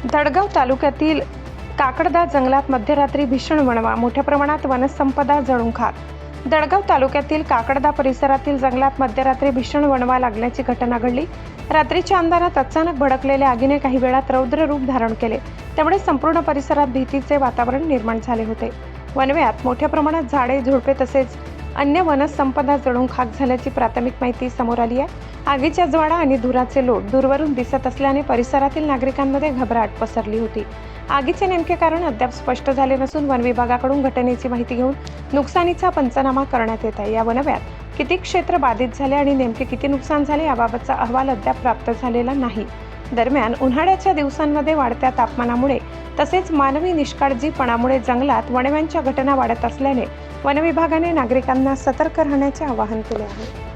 दडगाव तालुक्यातील काकडदा जंगलात मध्यरात्री भीषण वणवा, मोठ्या प्रमाणात वनसंपदा जळून खाक. दडगाव तालुक्यातील काकडदा परिसरातील जंगलात मध्यरात्री भीषण वणवा लागण्याची घटना घडली. रात्रीच्या अंधारात अचानक भडकलेल्या आगीने काही वेळात रौद्र रूप धारण केले, त्यामुळे संपूर्ण परिसरात भीतीचे वातावरण निर्माण झाले होते. वणव्यात मोठ्या प्रमाणात झाडे, झुडपे तसेच अन्य वनसंपदा जळून खाक झाल्याची प्राथमिक माहिती समोर आली आहे. आगीच्या ज्वाळा आणि धुराचे लोट दूरवरून दिसत असल्याने परिसरातील नागरिकांमध्ये घबराट पसरली होती. आगीचे नेमके कारण अद्याप स्पष्ट झाले नसून वन विभागाकडून घटनेची माहिती घेऊन नुकसानीचा पंचनामा करण्यात येत आहे. या वणव्यात किती क्षेत्र बाधित झाले आणि नेमके किती नुकसान झाले याबाबतचा अहवाल अद्याप प्राप्त झालेला नाही. दरम्यान उन्हाळ्याच्या दिवसांमध्ये वाढत्या तापमानामुळे तसेच मानवी निष्काळजीपणामुळे जंगलात वणव्यांच्या घटना वाढत असल्याने वन विभागाने नागरिकांना सतर्क राहण्याचे आवाहन केले आहे.